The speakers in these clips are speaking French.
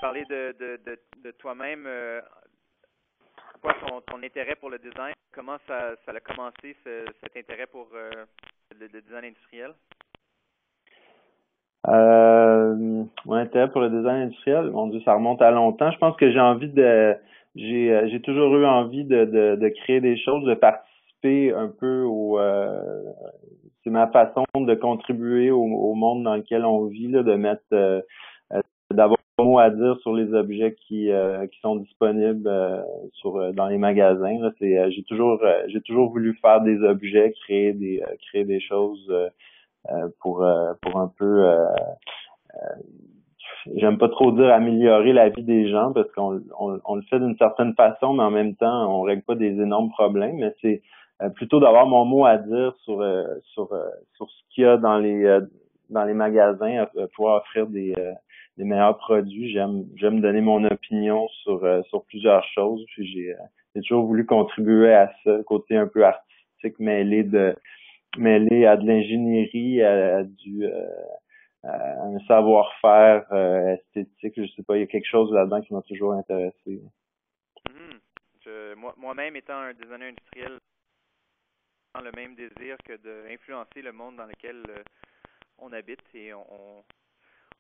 parler de toi-même. Quoi ton intérêt pour le design? Comment ça a commencé cet intérêt pour le design industriel? Mon intérêt pour le design industriel, mon Dieu, ça remonte à longtemps. Je pense que j'ai toujours eu envie de créer des choses, de participer un peu c'est ma façon de contribuer au monde dans lequel on vit, là, de mettre, d'avoir un mot à dire sur les objets qui sont disponibles dans les magasins. Là, j'ai toujours voulu faire des objets, créer des choses pour un peu j'aime pas trop dire améliorer la vie des gens parce qu'on le fait d'une certaine façon, mais en même temps, on règle pas des énormes problèmes. Mais c'est plutôt d'avoir mon mot à dire sur ce qu'il y a dans les magasins, pouvoir offrir des meilleurs produits. J'aime donner mon opinion sur plusieurs choses. Puis j'ai toujours voulu contribuer à ça, le côté un peu artistique, mêlé à de l'ingénierie, à un savoir-faire esthétique. Je sais pas, il y a quelque chose là-dedans qui m'a toujours intéressé. Moi-même étant un designer industriel, j'ai le même désir que d'influencer le monde dans lequel on habite et on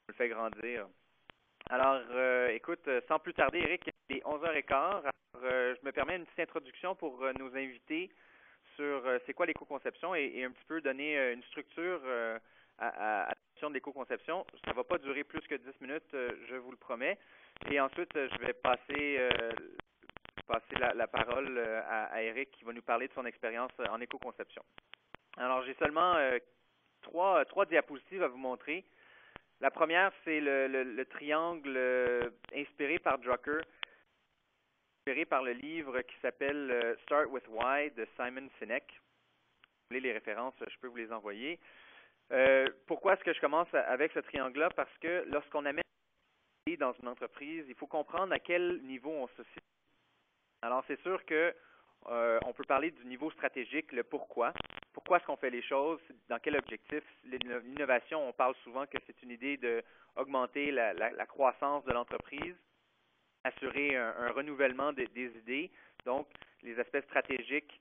le fait grandir. Alors, écoute, sans plus tarder, Eric, il est 11h15. Alors, je me permets une petite introduction pour nos invités sur c'est quoi l'éco-conception et un petit peu donner une structure à la question de l'éco-conception. Ça ne va pas durer plus que 10 minutes, je vous le promets. Et ensuite, je vais passer la parole à Eric qui va nous parler de son expérience en éco-conception. Alors, j'ai seulement trois diapositives à vous montrer. La première, c'est le triangle inspiré par Drucker, inspiré par le livre qui s'appelle Start with Why de Simon Sinek. Si vous voulez les références, je peux vous les envoyer. Pourquoi est-ce que je commence avec ce triangle-là? Parce que lorsqu'on amène dans une entreprise, il faut comprendre à quel niveau on se situe. Alors, c'est sûr que on peut parler du niveau stratégique, le pourquoi. Pourquoi est-ce qu'on fait les choses? Dans quel objectif? L'innovation, on parle souvent que c'est une idée d'augmenter la croissance de l'entreprise, assurer un renouvellement des idées. Donc, les aspects stratégiques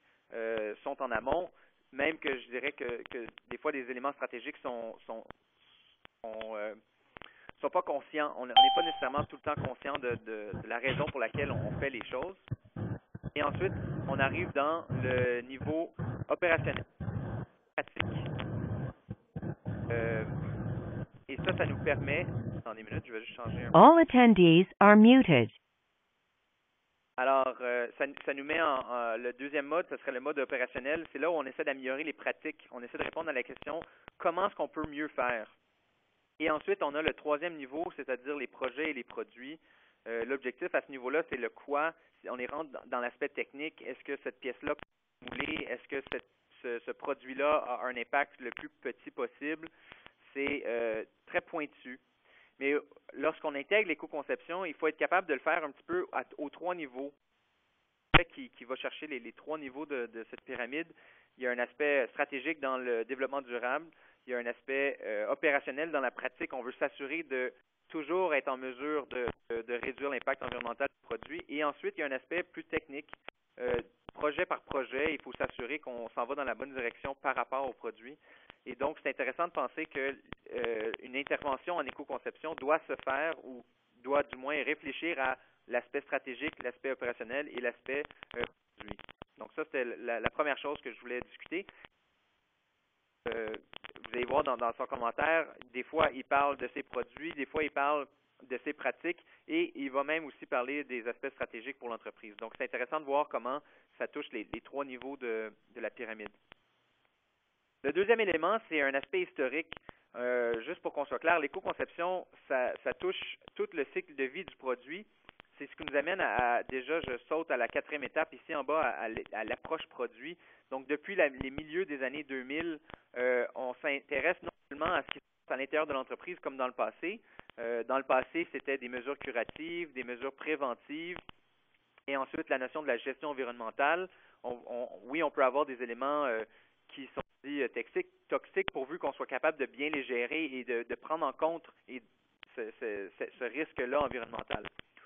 sont en amont, même que je dirais que des fois, des éléments stratégiques sont pas conscients. On n'est pas nécessairement tout le temps conscient de la raison pour laquelle on fait les choses. Et ensuite, on arrive dans le niveau opérationnel, pratique. Et ça nous permet... Attendez une minute, je vais juste changer un peu. All attendees are muted. Alors, ça nous met le deuxième mode, ce serait le mode opérationnel. C'est là où on essaie d'améliorer les pratiques. On essaie de répondre à la question, comment est-ce qu'on peut mieux faire? Et ensuite, on a le troisième niveau, c'est-à-dire les projets et les produits. L'objectif à ce niveau-là, c'est le quoi. On est rentre dans l'aspect technique. Est-ce que cette pièce-là peut rouler? Est-ce que ce produit-là a un impact le plus petit possible? C'est très pointu. Mais lorsqu'on intègre l'éco-conception, il faut être capable de le faire un petit peu aux trois niveaux. Qui va chercher les trois niveaux de cette pyramide. Il y a un aspect stratégique dans le développement durable. Il y a un aspect opérationnel dans la pratique. On veut s'assurer de toujours être en mesure de réduire l'impact environnemental du produit. Et ensuite, il y a un aspect plus technique. Projet par projet, il faut s'assurer qu'on s'en va dans la bonne direction par rapport au produit. Et donc, c'est intéressant de penser que une intervention en éco-conception doit se faire ou doit du moins réfléchir à l'aspect stratégique, l'aspect opérationnel et l'aspect produit. Donc ça, c'était la première chose que je voulais discuter. Vous allez voir dans son commentaire, des fois, il parle de ses produits, des fois, il parle de ses pratiques et il va même aussi parler des aspects stratégiques pour l'entreprise. Donc, c'est intéressant de voir comment ça touche les trois niveaux de la pyramide. Le deuxième élément, c'est un aspect historique. Juste pour qu'on soit clair, l'éco-conception, ça touche tout le cycle de vie du produit. C'est ce qui nous amène déjà, je saute à la quatrième étape ici en bas, à l'approche produit. Donc, depuis les milieux des années 2000, on s'intéresse non seulement à ce qui se passe à l'intérieur de l'entreprise comme dans le passé. Dans le passé, c'était des mesures curatives, des mesures préventives, et ensuite la notion de la gestion environnementale. Oui, on peut avoir des éléments qui sont dits toxiques pourvu qu'on soit capable de bien les gérer et de prendre en compte et ce risque-là environnemental.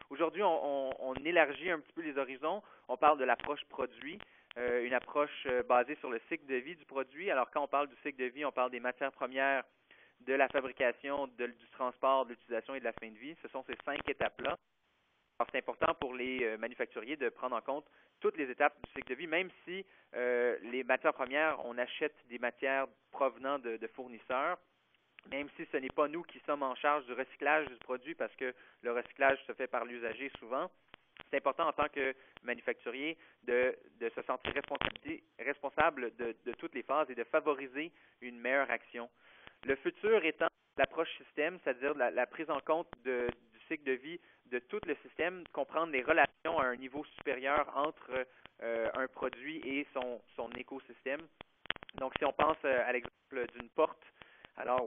Aujourd'hui, on élargit un petit peu les horizons. On parle de l'approche produit, une approche basée sur le cycle de vie du produit. Alors, quand on parle du cycle de vie, on parle des matières premières, de la fabrication, du transport, de l'utilisation et de la fin de vie. Ce sont ces 5 étapes-là. Alors, c'est important pour les manufacturiers de prendre en compte toutes les étapes du cycle de vie, même si les matières premières, on achète des matières provenant de fournisseurs, même si ce n'est pas nous qui sommes en charge du recyclage du produit parce que le recyclage se fait par l'usager souvent. C'est important en tant que manufacturier de se sentir responsable de toutes les phases et de favoriser une meilleure action. Le futur étant l'approche système, c'est-à-dire la prise en compte du cycle de vie de tout le système, comprendre les relations à un niveau supérieur entre un produit et son écosystème. Donc, si on pense à l'exemple d'une porte, alors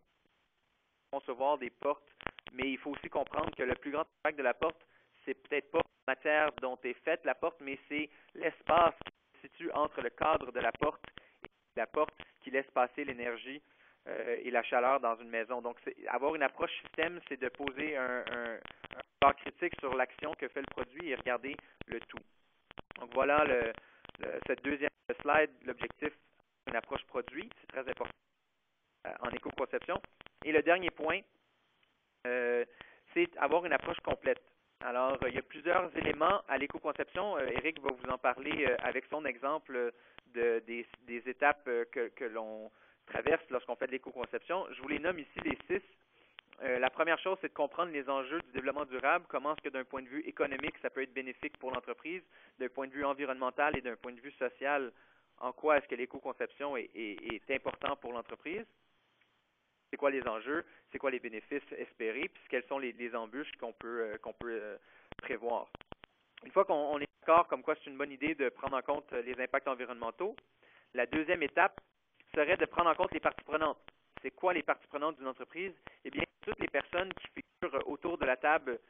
concevoir des portes, mais il faut aussi comprendre que le plus grand impact de la porte, c'est peut-être pas la matière dont est faite la porte, mais c'est l'espace qui se situe entre le cadre de la porte et la porte qui laisse passer l'énergie et la chaleur dans une maison. Donc, avoir une approche système, c'est de poser un regard critique sur l'action que fait le produit et regarder le tout. Donc, voilà cette deuxième slide, l'objectif d'une approche produit, c'est très important en éco-conception. Et le dernier point, c'est avoir une approche complète. Alors, il y a plusieurs éléments à l'éco-conception. Éric va vous en parler avec son exemple des étapes que l'on traverse lorsqu'on fait de l'éco-conception. Je vous les nomme ici les 6. La première chose, c'est de comprendre les enjeux du développement durable. Comment est-ce que d'un point de vue économique, ça peut être bénéfique pour l'entreprise, d'un point de vue environnemental et d'un point de vue social, en quoi est-ce que l'éco-conception est important pour l'entreprise. C'est quoi les enjeux, c'est quoi les bénéfices espérés, puis quelles sont les embûches qu'on peut prévoir. Une fois qu'on est d'accord comme quoi c'est une bonne idée de prendre en compte les impacts environnementaux, la deuxième étape serait de prendre en compte les parties prenantes. C'est quoi les parties prenantes d'une entreprise? Eh bien, toutes les personnes qui figurent autour de la table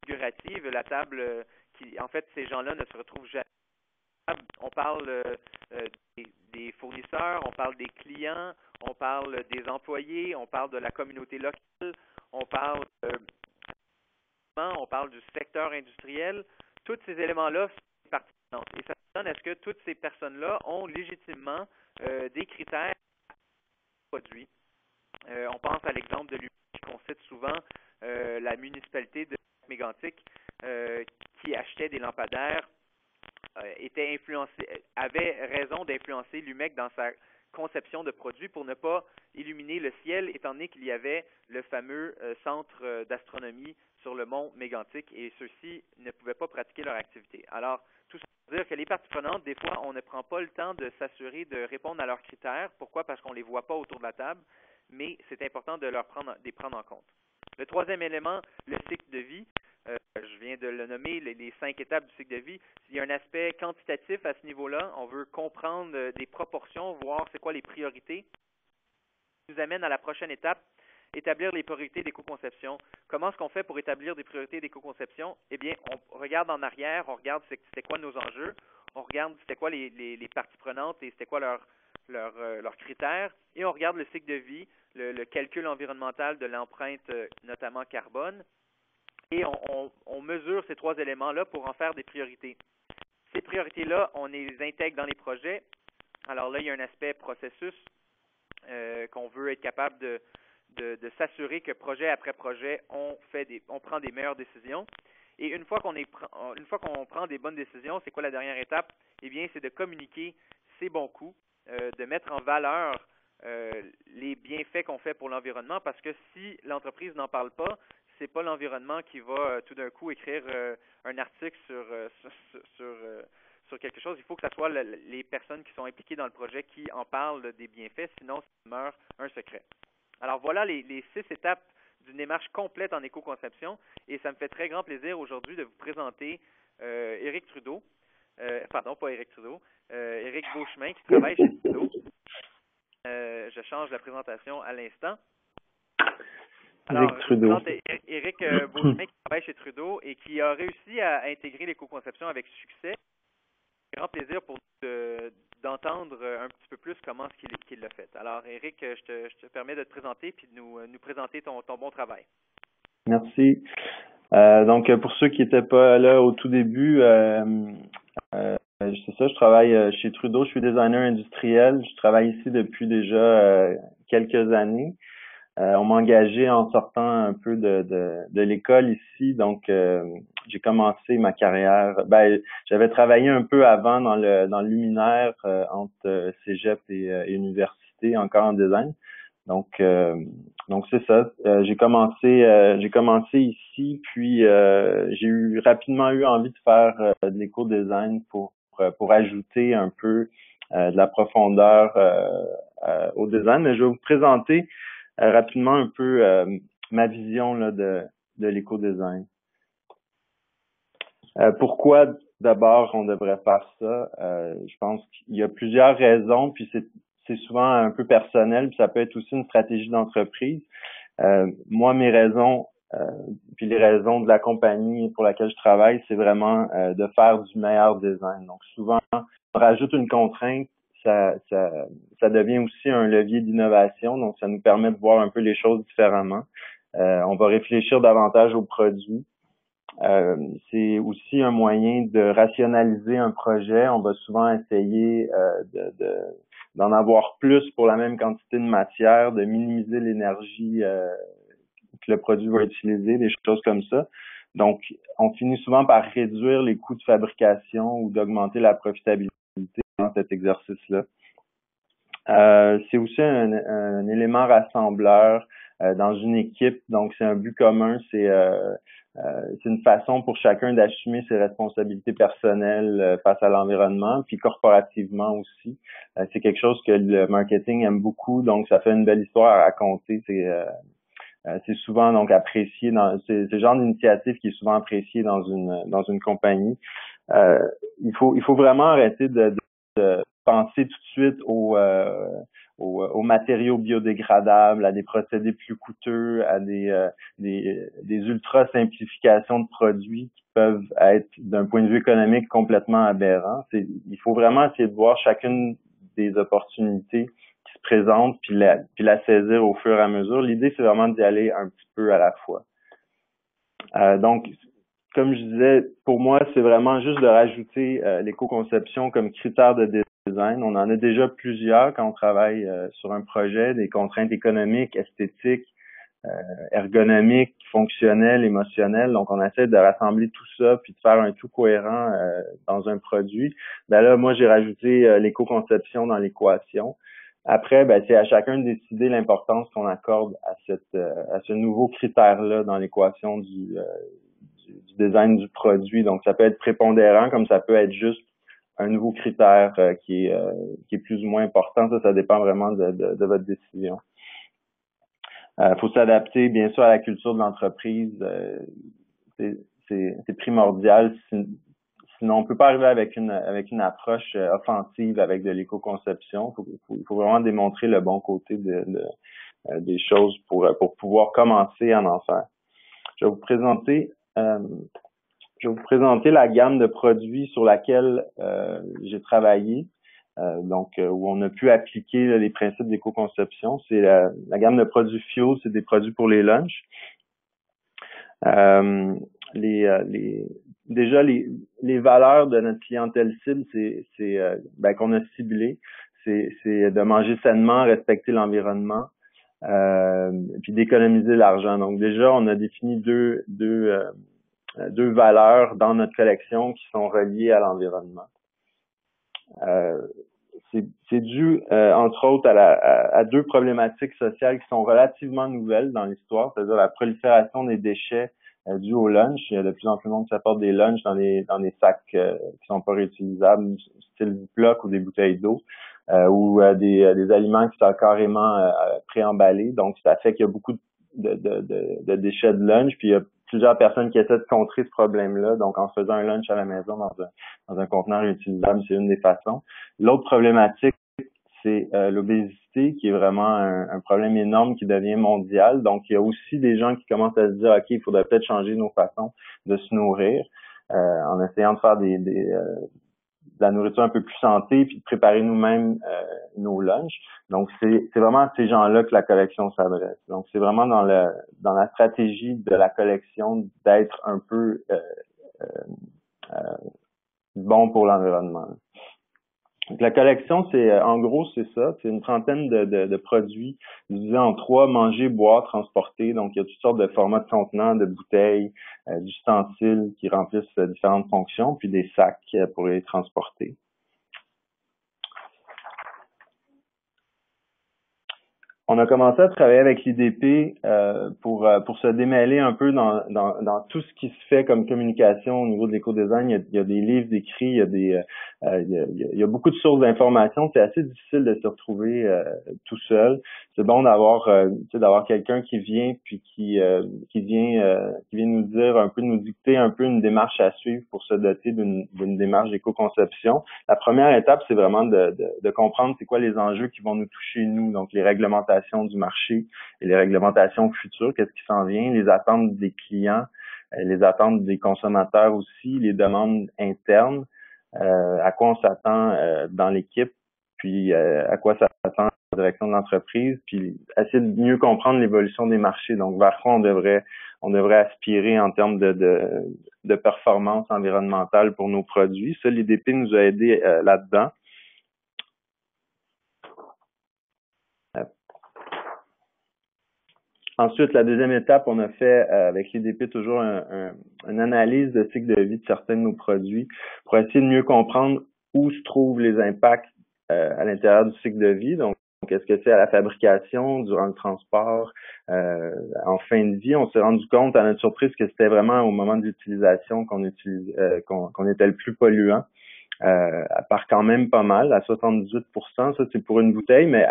figurative, la table qui, en fait, ces gens-là ne se retrouvent jamais. On parle des fournisseurs, on parle des clients, on parle des employés, on parle de la communauté locale, on parle du secteur industriel. Tous ces éléments-là sont parties prenantes. Et ça donne à ce que toutes ces personnes-là ont légitimement des critères produits. On pense à l'exemple de l'UQTR qu'on cite souvent, la municipalité de Mégantic qui achetait des lampadaires avait raison d'influencer l'UMEC dans sa conception de produits pour ne pas illuminer le ciel, étant donné qu'il y avait le fameux centre d'astronomie sur le mont Mégantic et ceux-ci ne pouvaient pas pratiquer leur activité. Alors, tout ça veut dire que les parties prenantes, des fois, on ne prend pas le temps de s'assurer de répondre à leurs critères. Pourquoi? Parce qu'on ne les voit pas autour de la table, mais c'est important de les prendre en compte. Le troisième élément, le cycle de vie. Je viens de le nommer, les 5 étapes du cycle de vie. Il y a un aspect quantitatif à ce niveau-là. On veut comprendre des proportions, voir c'est quoi les priorités. Ça nous amène à la prochaine étape, établir les priorités d'éco-conception. Comment est-ce qu'on fait pour établir des priorités d'éco-conception? Eh bien, on regarde en arrière, on regarde c'était quoi nos enjeux, on regarde c'était quoi les parties prenantes et c'était quoi leurs critères, et on regarde le cycle de vie, le calcul environnemental de l'empreinte, notamment carbone. Et on mesure ces 3 éléments-là pour en faire des priorités. Ces priorités-là, on les intègre dans les projets. Alors là, il y a un aspect processus qu'on veut être capable de s'assurer que projet après projet, on prend des meilleures décisions. Et une fois qu'on prend des bonnes décisions, c'est quoi la dernière étape? Eh bien, c'est de communiquer ses bons coups, de mettre en valeur les bienfaits qu'on fait pour l'environnement, parce que si l'entreprise n'en parle pas, c'est pas l'environnement qui va tout d'un coup écrire un article sur quelque chose. Il faut que ce soit les personnes qui sont impliquées dans le projet qui en parlent des bienfaits, sinon ça demeure un secret. Alors voilà les 6 étapes d'une démarche complète en éco-conception, et ça me fait très grand plaisir aujourd'hui de vous présenter Éric Trudeau, pardon, pas Éric Trudeau, Éric Beauchemin qui travaille chez Trudeau. Je change la présentation à l'instant. Alors, Éric Beauchemin qui travaille chez Trudeau et qui a réussi à intégrer l'éco-conception avec succès. C'est un grand plaisir pour nous d'entendre un petit peu plus comment est-ce qu'il l'a fait. Alors, Éric, je te permets de te présenter puis de nous présenter ton bon travail. Merci. Donc, pour ceux qui n'étaient pas là au tout début, c'est ça, je travaille chez Trudeau, je suis designer industriel. Je travaille ici depuis déjà quelques années. On m'a engagé en sortant un peu de l'école ici, donc j'ai commencé ma carrière. J'avais travaillé un peu avant dans le luminaire entre cégep et université, encore en design. Donc c'est ça. J'ai commencé ici, puis j'ai rapidement eu envie de faire de l'éco-design pour ajouter un peu de la profondeur au design. Mais je vais vous présenter rapidement un peu ma vision là, de l'éco-design. Pourquoi d'abord on devrait faire ça? Je pense qu'il y a plusieurs raisons, puis c'est souvent un peu personnel, puis ça peut être aussi une stratégie d'entreprise. Moi, mes raisons, puis les raisons de la compagnie pour laquelle je travaille, c'est vraiment de faire du meilleur design. Donc souvent, on rajoute une contrainte, ça devient aussi un levier d'innovation, donc ça nous permet de voir un peu les choses différemment. On va réfléchir davantage aux produits. C'est aussi un moyen de rationaliser un projet. On va souvent essayer d'en avoir plus pour la même quantité de matière, de minimiser l'énergie que le produit va utiliser, des choses comme ça. Donc, on finit souvent par réduire les coûts de fabrication ou d'augmenter la profitabilité dans cet exercice-là. C'est aussi un élément rassembleur dans une équipe, donc c'est un but commun, c'est une façon pour chacun d'assumer ses responsabilités personnelles face à l'environnement, puis corporativement aussi. C'est quelque chose que le marketing aime beaucoup, donc ça fait une belle histoire à raconter. C'est souvent donc apprécié c'est le genre d'initiative qui est souvent apprécié dans une compagnie. Il faut vraiment arrêter de penser tout de suite aux matériaux biodégradables, à des procédés plus coûteux, à des ultra simplifications de produits qui peuvent être d'un point de vue économique complètement aberrants. Il faut vraiment essayer de voir chacune des opportunités qui se présentent puis la saisir au fur et à mesure. L'idée, c'est vraiment d'y aller un petit peu à la fois. Donc, comme je disais, pour moi, c'est vraiment juste de rajouter l'éco-conception comme critère de design. On en a déjà plusieurs quand on travaille sur un projet, des contraintes économiques, esthétiques, ergonomiques, fonctionnelles, émotionnelles. Donc, on essaie de rassembler tout ça puis de faire un tout cohérent dans un produit. Ben là, moi, j'ai rajouté l'éco-conception dans l'équation. Après, c'est à chacun de décider l'importance qu'on accorde à ce nouveau critère-là dans l'équation du design du produit. Donc, ça peut être prépondérant comme ça peut être juste un nouveau critère qui est plus ou moins important. Ça dépend vraiment de votre décision. Faut s'adapter, bien sûr, à la culture de l'entreprise. C'est primordial. Sinon, on peut pas arriver avec une approche offensive avec de l'éco-conception. Il faut vraiment démontrer le bon côté des choses pour pouvoir commencer à en faire. Je vais vous présenter la gamme de produits sur laquelle j'ai travaillé, où on a pu appliquer les principes d'éco-conception. C'est la gamme de produits Fuel, c'est des produits pour les lunchs. Déjà les valeurs de notre clientèle cible, c'est qu'on a ciblé, c'est de manger sainement, respecter l'environnement, puis d'économiser l'argent. Donc déjà, on a défini deux valeurs dans notre collection qui sont reliées à l'environnement. C'est dû, entre autres, à deux problématiques sociales qui sont relativement nouvelles dans l'histoire, c'est-à-dire la prolifération des déchets dus au lunch. Il y a de plus en plus de monde qui s'apporte des lunchs dans des sacs qui sont pas réutilisables, style Ziploc ou des bouteilles d'eau, ou des aliments qui sont carrément préemballés. Donc, ça fait qu'il y a beaucoup de déchets de lunch, puis il y a plusieurs personnes qui essaient de contrer ce problème-là. Donc, en faisant un lunch à la maison dans un conteneur réutilisable, c'est une des façons. L'autre problématique, c'est l'obésité, qui est vraiment un problème énorme qui devient mondial. Donc, il y a aussi des gens qui commencent à se dire, OK, il faudrait peut-être changer nos façons de se nourrir, en essayant de faire la nourriture un peu plus santé, puis de préparer nous-mêmes nos lunchs. Donc, c'est vraiment à ces gens-là que la collection s'adresse. Donc, c'est vraiment dans la stratégie de la collection d'être un peu bon pour l'environnement. Donc, la collection, en gros, c'est ça. C'est une trentaine de produits divisés en trois: manger, boire, transporter. Donc, il y a toutes sortes de formats de contenants, de bouteilles, d'ustensiles qui remplissent différentes fonctions, puis des sacs pour les transporter. On a commencé à travailler avec l'IDP pour se démêler un peu dans tout ce qui se fait comme communication au niveau de l'éco-design. Il y a des livres d'écrits, il y a beaucoup de sources d'informations. C'est assez difficile de se retrouver tout seul. C'est bon d'avoir quelqu'un qui vient puis qui vient nous dire un peu, nous dicter un peu une démarche à suivre pour se doter d'une démarche d'éco-conception. La première étape, c'est vraiment de comprendre c'est quoi les enjeux qui vont nous toucher nous, donc les réglementations du marché et les réglementations futures, qu'est-ce qui s'en vient, les attentes des clients, les attentes des consommateurs aussi, les demandes internes, à quoi on s'attend dans l'équipe, puis à quoi s'attend la direction de l'entreprise, puis essayer de mieux comprendre l'évolution des marchés. Donc, vers quoi on devrait aspirer en termes de performance environnementale pour nos produits. Ça, l'IDP nous a aidés là-dedans. Ensuite, la deuxième étape, on a fait avec l'IDP toujours une analyse de cycle de vie de certains de nos produits pour essayer de mieux comprendre où se trouvent les impacts à l'intérieur du cycle de vie. Donc, est-ce que c'est à la fabrication, durant le transport, en fin de vie? On s'est rendu compte, à notre surprise, que c'était vraiment au moment de l'utilisation qu'on était le plus polluant. Elle part quand même pas mal, à 78%. Ça, c'est pour une bouteille, mais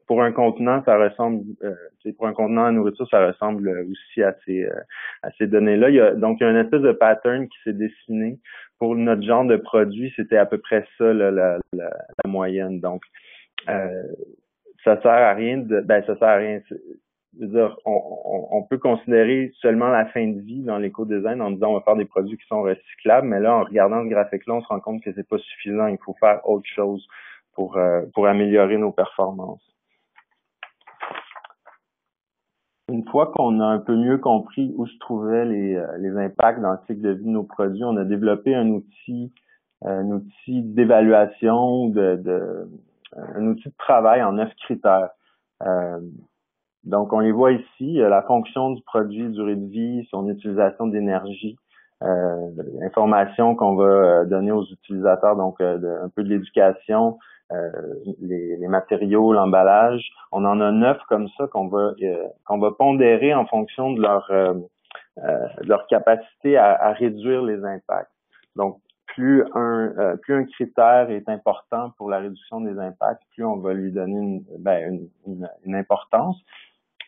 pour un contenant, ça ressemble, pour un contenant à nourriture, ça ressemble aussi à ces données-là. Donc, il y a une espèce de pattern qui s'est dessiné. Pour notre genre de produit, c'était à peu près ça, la moyenne. Donc, ça sert à rien ça sert à rien. Je veux dire, on peut considérer seulement la fin de vie dans l'éco-design en disant on va faire des produits qui sont recyclables, mais là, en regardant ce graphique-là, on se rend compte que c'est pas suffisant. Il faut faire autre chose pour améliorer nos performances. Une fois qu'on a un peu mieux compris où se trouvaient les impacts dans le cycle de vie de nos produits, on a développé un outil d'évaluation, un outil de travail en 9 critères. Donc, on les voit ici, la fonction du produit, durée de vie, son utilisation d'énergie, l'information qu'on va donner aux utilisateurs, donc un peu de l'éducation, les matériaux, l'emballage. On en a 9 comme ça qu'on va pondérer en fonction de leur capacité à réduire les impacts. Donc, plus un critère est important pour la réduction des impacts, plus on va lui donner une importance.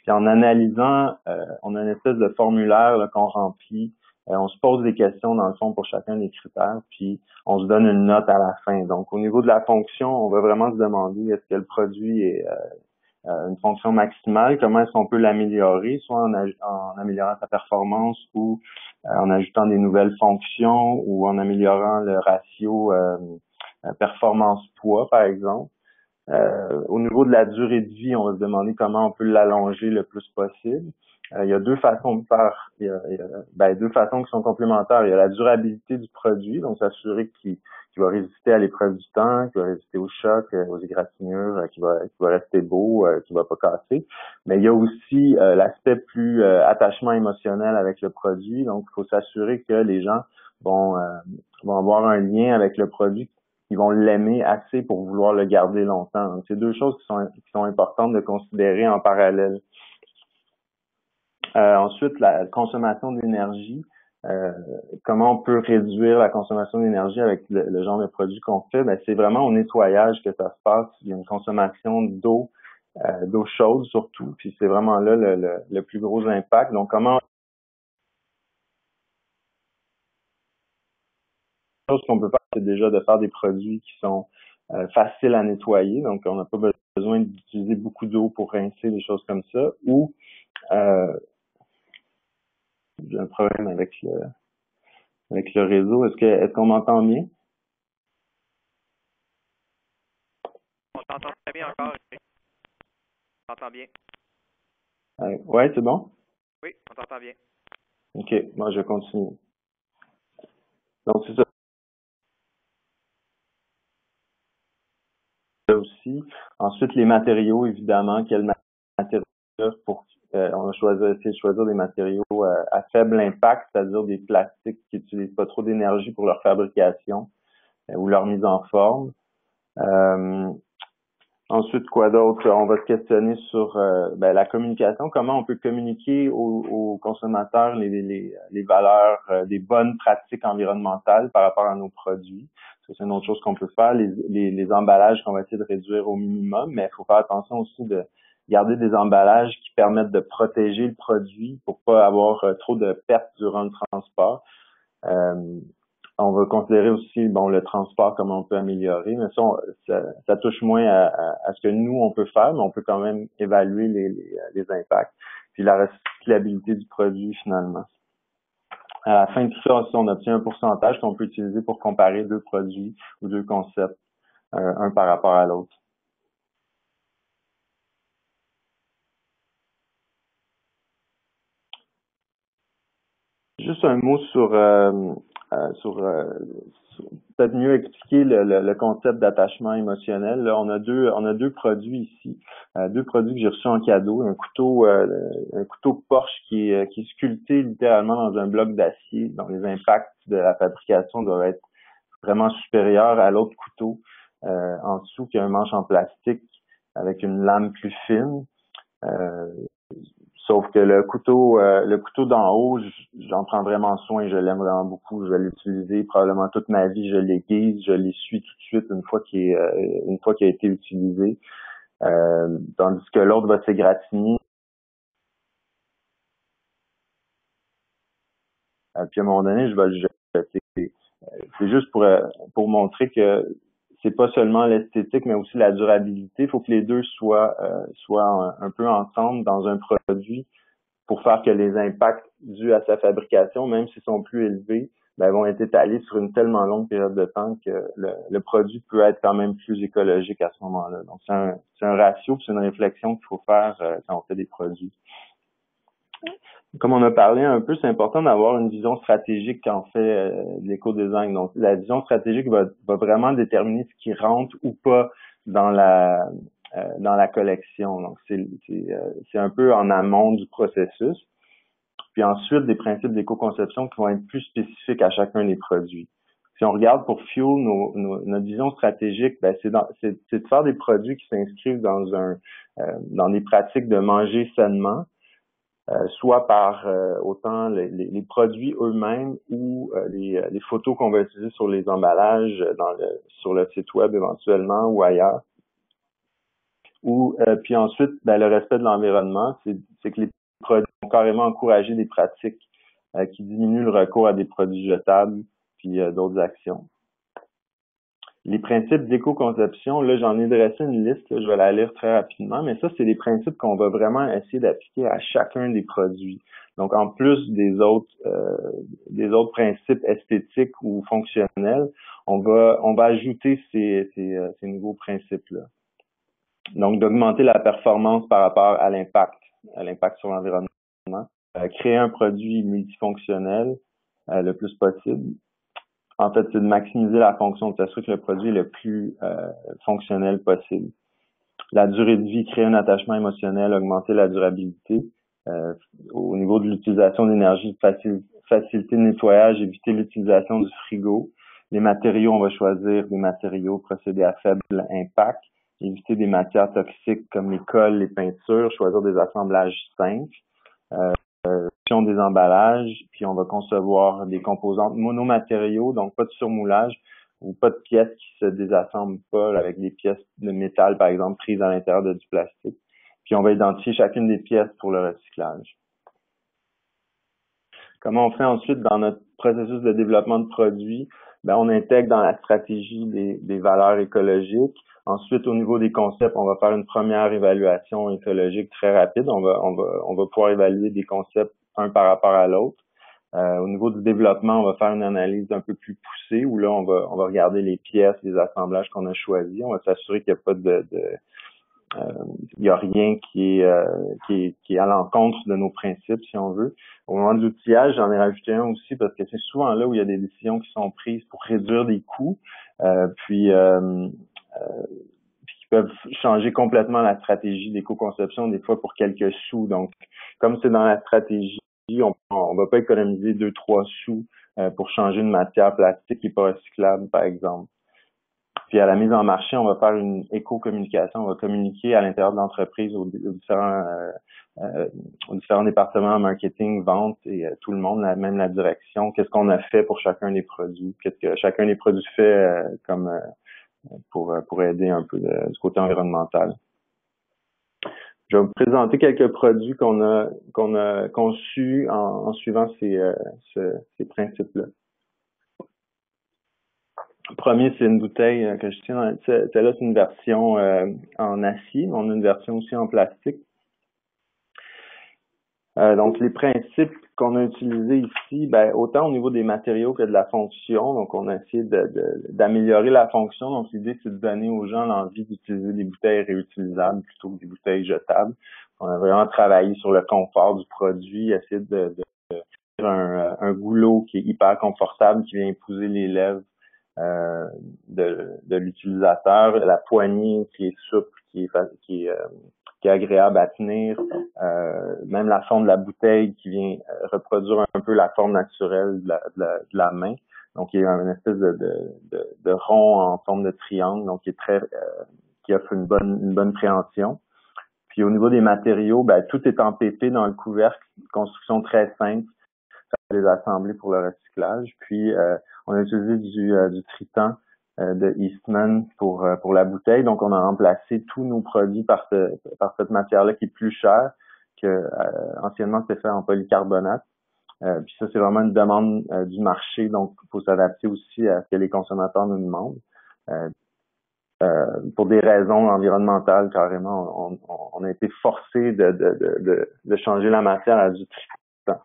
Puis en analysant, on a une espèce de formulaire là, qu'on remplit. On se pose des questions dans le fond pour chacun des critères, puis on se donne une note à la fin. Donc au niveau de la fonction, on va vraiment se demander est-ce que le produit est une fonction maximale, comment est-ce qu'on peut l'améliorer, soit en améliorant sa performance ou en ajoutant des nouvelles fonctions ou en améliorant le ratio performance-poids, par exemple. Au niveau de la durée de vie, on va se demander comment on peut l'allonger le plus possible. Il y a deux façons de faire. Il y a deux façons qui sont complémentaires. Il y a la durabilité du produit, donc s'assurer qu'il va résister à l'épreuve du temps, qu'il va résister aux chocs, aux égratignures, qu'il va rester beau, qu'il va pas casser. Mais il y a aussi l'aspect plus attachement émotionnel avec le produit. Donc, il faut s'assurer que les gens vont avoir un lien avec le produit, ils vont l'aimer assez pour vouloir le garder longtemps. Donc, c'est deux choses qui sont importantes de considérer en parallèle. Ensuite, la consommation d'énergie. Comment on peut réduire la consommation d'énergie avec le genre de produit qu'on fait? Ben, c'est vraiment au nettoyage que ça se passe. Il y a une consommation d'eau chaude surtout. Puis c'est vraiment là le plus gros impact. Donc, comment chose qu'on peut faire, c'est déjà de faire des produits qui sont faciles à nettoyer. Donc, on n'a pas besoin d'utiliser beaucoup d'eau pour rincer, des choses comme ça. Ou j'ai un problème avec le réseau. Est-ce qu'on m'entend bien? bien encore. On t'entend bien. Ouais, c'est bon? Oui, on t'entend bien. OK, moi je continue. Donc c'est ça aussi. Ensuite, les matériaux, évidemment, quels matériaux pour on a essayé de choisir des matériaux à faible impact, c'est-à-dire des plastiques qui n'utilisent pas trop d'énergie pour leur fabrication ou leur mise en forme. Ensuite, quoi d'autre? On va se questionner sur la communication. Comment on peut communiquer aux consommateurs les valeurs des bonnes pratiques environnementales par rapport à nos produits. Ça, c'est une autre chose qu'on peut faire. Les emballages qu'on va essayer de réduire au minimum, mais il faut faire attention aussi de garder des emballages qui permettent de protéger le produit pour pas avoir trop de pertes durant le transport. On va considérer aussi le transport, comment on peut améliorer, mais ça touche moins à ce que nous on peut faire, mais on peut quand même évaluer les impacts, puis la recyclabilité du produit finalement. À la fin de tout ça aussi, on obtient un pourcentage qu'on peut utiliser pour comparer deux produits ou deux concepts, un par rapport à l'autre. Juste un mot sur peut-être mieux expliquer le concept d'attachement émotionnel. Là, on a deux produits ici, deux produits que j'ai reçus en cadeau. Un couteau Porsche qui est sculpté littéralement dans un bloc d'acier, dont les impacts de la fabrication doivent être vraiment supérieurs à l'autre couteau en dessous, qui a un manche en plastique avec une lame plus fine. Sauf que le couteau d'en haut, j'en prends vraiment soin, je l'aime vraiment beaucoup, je vais l'utiliser probablement toute ma vie, je l'aiguise, je l'essuie tout de suite une fois qu'il a été utilisé. Tandis que l'autre va s'égratigner. Puis à un moment donné, je vais le jeter. C'est juste pour montrer que c'est pas seulement l'esthétique, mais aussi la durabilité. Il faut que les deux soient un peu ensemble dans un produit pour faire que les impacts dus à sa fabrication, même s'ils sont plus élevés, vont être étalés sur une tellement longue période de temps que le produit peut être quand même plus écologique à ce moment-là. Donc, c'est un ratio, c'est une réflexion qu'il faut faire quand on fait des produits. Comme on a parlé un peu, c'est important d'avoir une vision stratégique quand on fait de l'éco-design. Donc, la vision stratégique va vraiment déterminer ce qui rentre ou pas dans la collection. Donc, c'est un peu en amont du processus. Puis ensuite, des principes d'éco-conception qui vont être plus spécifiques à chacun des produits. Si on regarde pour Fuel, notre vision stratégique, c'est de faire des produits qui s'inscrivent dans des pratiques de manger sainement, soit par autant les produits eux-mêmes ou les photos qu'on va utiliser sur les emballages, sur le site web éventuellement ou ailleurs. Ou puis ensuite, le respect de l'environnement, c'est que les produits vont carrément encourager des pratiques qui diminuent le recours à des produits jetables puis d'autres actions. Les principes d'éco-conception, là, j'en ai dressé une liste, là, je vais la lire très rapidement, mais ça, c'est des principes qu'on va vraiment essayer d'appliquer à chacun des produits. Donc, en plus des autres principes esthétiques ou fonctionnels, on va ajouter ces nouveaux principes-là. Donc, d'augmenter la performance par rapport à l'impact sur l'environnement, créer un produit multifonctionnel le plus possible. En fait, c'est de maximiser la fonction, de s'assurer que le produit est le plus fonctionnel possible. La durée de vie, créer un attachement émotionnel, augmenter la durabilité. Au niveau de l'utilisation d'énergie, faciliter le nettoyage, éviter l'utilisation du frigo. Les matériaux, on va choisir des matériaux procéder à faible impact. Éviter des matières toxiques comme les colles, les peintures, choisir des assemblages simples, des emballages, puis on va concevoir des composantes monomatériaux, donc pas de surmoulage ou pas de pièces qui se désassemblent pas avec des pièces de métal, par exemple, prises à l'intérieur de du plastique. Puis on va identifier chacune des pièces pour le recyclage. Comment on fait ensuite dans notre processus de développement de produits? On intègre dans la stratégie des valeurs écologiques. Ensuite, au niveau des concepts, on va faire une première évaluation écologique très rapide. On va pouvoir évaluer des concepts un par rapport à l'autre. Au niveau du développement, on va faire une analyse un peu plus poussée où là, on va regarder les pièces, les assemblages qu'on a choisis. On va s'assurer qu'il n'y a pas il y a rien qui est à l'encontre de nos principes, si on veut. Au moment de l'outillage, j'en ai rajouté un aussi parce que c'est souvent là où il y a des décisions qui sont prises pour réduire des coûts, puis qui peuvent changer complètement la stratégie d'éco-conception, des fois pour quelques sous. Donc, comme c'est dans la stratégie, on va pas économiser 2-3 sous pour changer une matière plastique qui est pas recyclable, par exemple. Puis à la mise en marché, on va faire une éco-communication. On va communiquer à l'intérieur de l'entreprise aux différents départements marketing, vente et tout le monde, même la direction. Qu'est-ce qu'on a fait pour chacun des produits? Qu'est-ce que chacun des produits fait pour aider un peu du côté environnemental. Je vais vous présenter quelques produits qu'on a conçus en suivant ces principes-là. Le premier, c'est une bouteille que je tiens. Celle-là, c'est une version en acier, mais on a une version aussi en plastique. Donc, les principes qu'on a utilisés ici, autant au niveau des matériaux que de la fonction. Donc, on a essayé d'améliorer la fonction. Donc, l'idée, c'est de donner aux gens l'envie d'utiliser des bouteilles réutilisables plutôt que des bouteilles jetables. On a vraiment travaillé sur le confort du produit, essayer de faire un goulot qui est hyper confortable, qui vient épouser les lèvres de l'utilisateur, la poignée qui est souple, qui est agréable à tenir, même la forme de la bouteille qui vient reproduire un peu la forme naturelle de la main. Donc, il y a une espèce de rond en forme de triangle, donc qui offre une bonne préhension. Puis au niveau des matériaux, tout est en PP dans le couvercle, construction très simple, les assembler pour le recyclage. Puis on a utilisé du Tritan de Eastman pour la bouteille. Donc, on a remplacé tous nos produits par cette matière-là qui est plus chère que anciennement c'était fait en polycarbonate. Puis ça, c'est vraiment une demande du marché. Donc, il faut s'adapter aussi à ce que les consommateurs nous demandent. Pour des raisons environnementales, carrément, on a été forcé de changer la matière à du Tritan,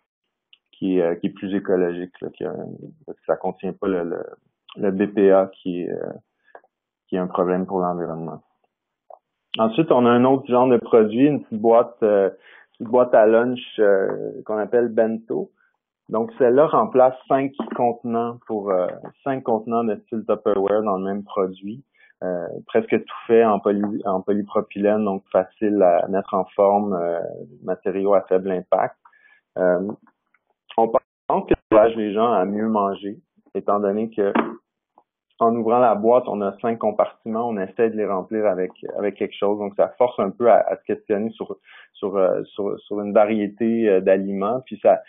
qui est plus écologique, là, parce que ça contient pas le BPA qui est un problème pour l'environnement. Ensuite, on a un autre genre de produit, une petite boîte à lunch qu'on appelle bento. Donc, celle-là remplace 5 contenants de style Tupperware dans le même produit. Presque tout fait en polypropylène, donc facile à mettre en forme, matériaux à faible impact. On pense que ça encourage les gens à mieux manger, étant donné que en ouvrant la boîte, on a 5 compartiments, on essaie de les remplir avec quelque chose. Donc, ça force un peu à se questionner sur une variété d'aliments. Puis ça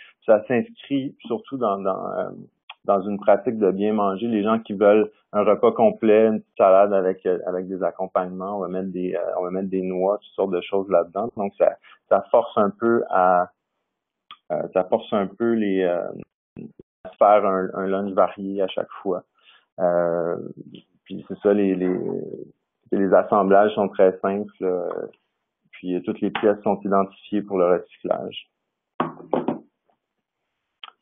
s'inscrit surtout dans une pratique de bien manger. Les gens qui veulent un repas complet, une petite salade avec des accompagnements, on va mettre des noix, toutes sortes de choses là-dedans. Donc, ça force un peu à faire un lunch varié à chaque fois. Puis c'est ça, les assemblages sont très simples, puis toutes les pièces sont identifiées pour le recyclage.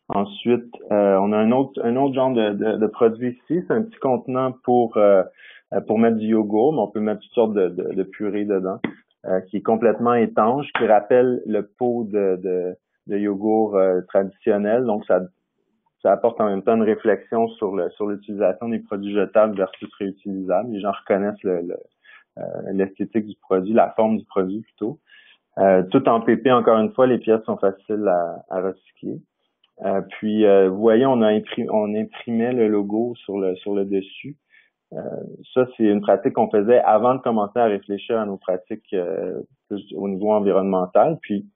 Ensuite, on a un autre genre de produit ici, c'est un petit contenant pour mettre du yogourt, mais on peut mettre toutes sortes de purées dedans, qui est complètement étanche, qui rappelle le pot de yogourt traditionnel, donc ça apporte en même temps une réflexion sur l'utilisation des produits jetables versus réutilisables. Les gens reconnaissent l'esthétique du produit, la forme du produit plutôt. Tout en PP, encore une fois, les pièces sont faciles à recycler. Puis vous voyez, on imprimait le logo sur le dessus. Ça, c'est une pratique qu'on faisait avant de commencer à réfléchir à nos pratiques plus au niveau environnemental. Puis